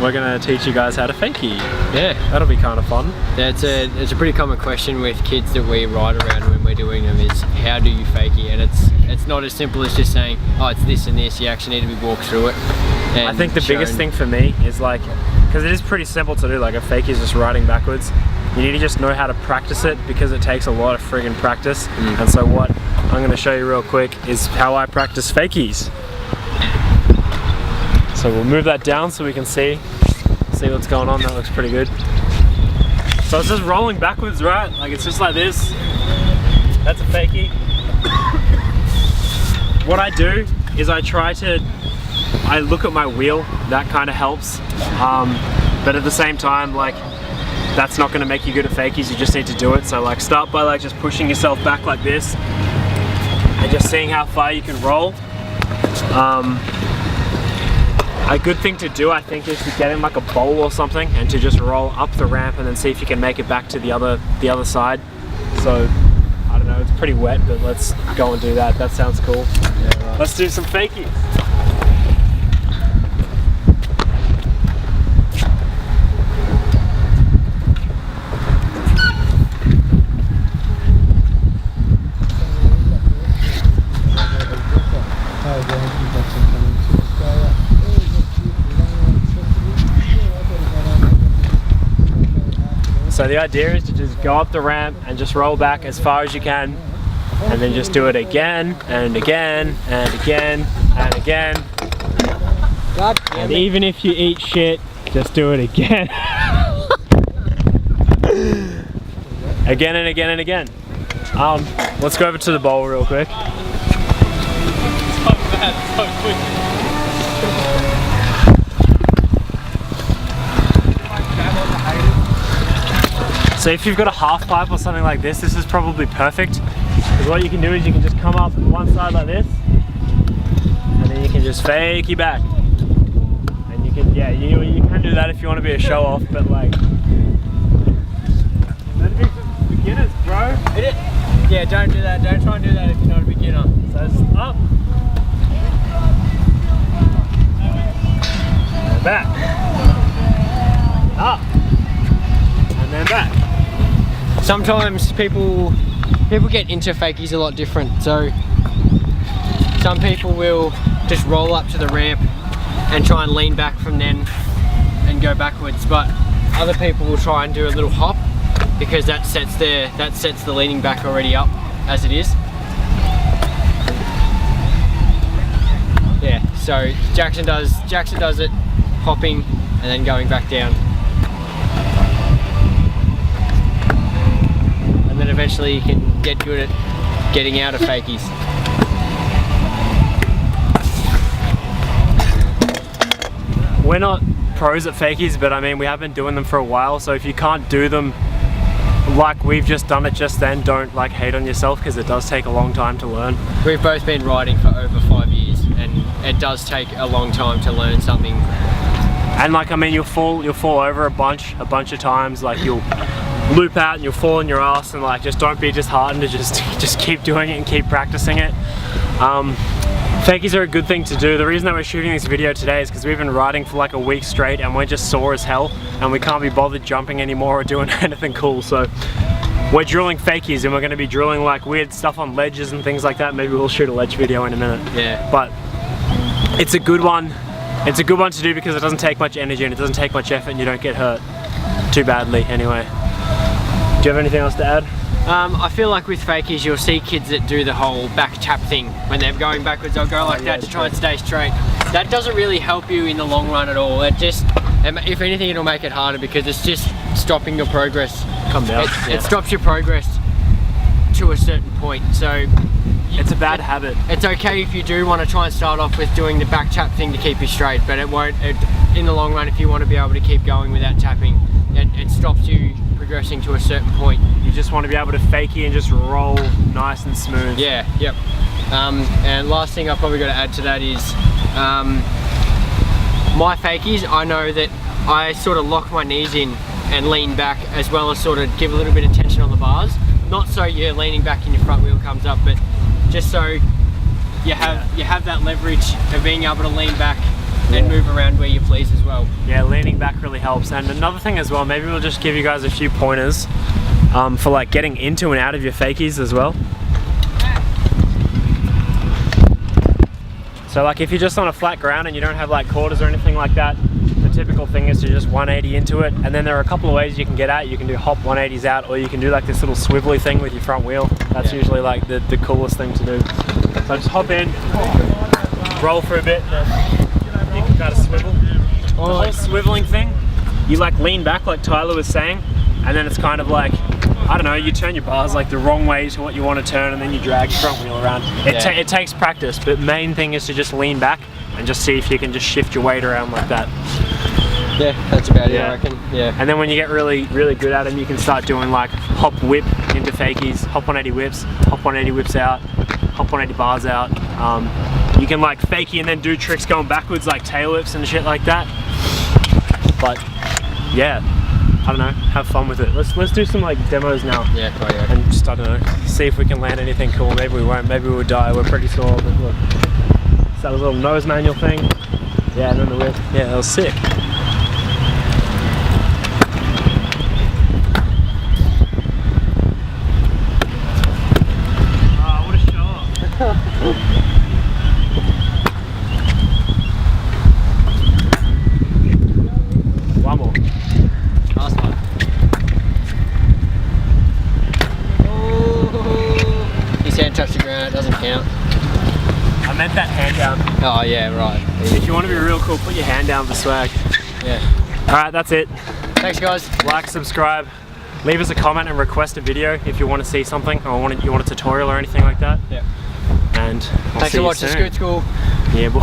we're gonna teach you guys how to fakie. Yeah, that'll be kind of fun. Yeah, it's a pretty common question with kids that we ride around when we're doing them is how do you fakie, and it's not as simple as just saying, oh, it's this and this. You actually need to be walked through it. And I think the biggest thing for me is like, because it is pretty simple to do, like a fakie is just riding backwards. You need to just know how to practice it because it takes a lot of friggin' practice. And so what I'm going to show you real quick is how I practice fakies. So we'll move that down so we can see what's going on. That looks pretty good. So it's just rolling backwards, right? Like it's just like this. That's a fakie. What I do is I look at my wheel. That kind of helps. But at the same time, like, that's not going to make you good at fakies. You just need to do it. So like start by like just pushing yourself back like this and just seeing how far you can roll. A good thing to do, I think, is to get in like a bowl or something and to just roll up the ramp and then see if you can make it back to the other side. So I don't know, it's pretty wet, but let's go and do that. That sounds cool. Yeah, right. Let's do some fakies. So the idea is to just go up the ramp and just roll back as far as you can, and then just do it again and again and again and again. And even if you eat shit, just do it again. Again and again and again. Let's go over to the bowl real quick. So bad, so quick. So if you've got a half pipe or something like this is probably perfect. Because what you can do is you can just come up one side like this, and then you can just fakie back. And you can, yeah, you can do that if you want to be a show off, but like, that'd be for beginners, bro. Yeah, don't do that. Don't try and do that if you're not a beginner. So it's up, and back, up, and then back. Sometimes people get into fakies a lot different. So some people will just roll up to the ramp and try and lean back from then and go backwards, but other people will try and do a little hop because that sets the leaning back already up as it is. Yeah, so Jackson does it hopping and then going back down. And eventually you can get good at getting out of fakies. We're not pros at fakies, but I mean we have been doing them for a while, so if you can't do them like we've just done it just then, don't like hate on yourself because it does take a long time to learn. We've both been riding for over 5 years and it does take a long time to learn something. And like, I mean, you'll fall over a bunch of times, like you'll loop out and you'll fall on your ass, and like just don't be disheartened, to just keep doing it and keep practicing it. Fakies are a good thing to do. The reason that we're shooting this video today is because we've been riding for like a week straight and we're just sore as hell and we can't be bothered jumping anymore or doing anything cool. So we're drilling fakies and we're going to be drilling like weird stuff on ledges and things like that. Maybe we'll shoot a ledge video in a minute. Yeah. But it's a good one. It's a good one to do because it doesn't take much energy and it doesn't take much effort and you don't get hurt too badly anyway. Do you have anything else to add? I feel like with fakies you'll see kids that do the whole back tap thing. When they're going backwards they'll go like that to try and stay straight. That doesn't really help you in the long run at all. It just, if anything, it'll make it harder because it's just stopping your progress. Come down. It stops your progress to a certain point. So it's a bad habit. It's okay if you do want to try and start off with doing the back tap thing to keep you straight, but it won't, in the long run, if you want to be able to keep going without tapping, it stops you progressing to a certain point. You just want to be able to fakie and just roll nice and smooth. Yeah, yep. And last thing I've probably got to add to that is my fakies, I know that I sort of lock my knees in and lean back, as well as sort of give a little bit of tension on the bars. Not so you're leaning back and your front wheel comes up, but just so you have that leverage of being able to lean back and move around where you please as well. Yeah, leaning back really helps. And another thing as well, maybe we'll just give you guys a few pointers for like getting into and out of your fakies as well. So like if you're just on a flat ground and you don't have like quarters or anything like that, the typical thing is to just 180 into it. And then there are a couple of ways you can get out. You can do hop 180s out, or you can do like this little swivelly thing with your front wheel. That's usually like the coolest thing to do. So just hop in, roll for a bit, you can kind of swivel. The whole swiveling thing, you like lean back like Tyler was saying, and then it's kind of like, I don't know, you turn your bars like the wrong way to what you want to turn, and then you drag your front wheel around. It takes practice, but main thing is to just lean back and just see if you can just shift your weight around like that. Yeah, that's about it, I reckon. Yeah. And then when you get really good at them, you can start doing like hop whip into fakies, hop 180 whips, hop 180 whips out, hop 180 bars out. You can like fakie and then do tricks going backwards like tail whips and shit like that. But yeah, I don't know, have fun with it. Let's do some like demos now. Yeah, cool, yeah. And just, I don't know, see if we can land anything cool. Maybe we won't, maybe we'll die. We're pretty sore, but look. So that was a little nose manual thing. Yeah, and then the whip. Yeah, that was sick. Oh, what a shot. One more. Last one. Oh, his hand touched the ground, it doesn't count. I meant that hand down. Oh yeah, right. If you want to be real cool, put your hand down for swag. Yeah. Alright, that's it. Thanks guys. Like, subscribe, leave us a comment and request a video if you want to see something, or you want a tutorial or anything like that. Yeah. And Thanks for watching Scoot School. Yeah, boy.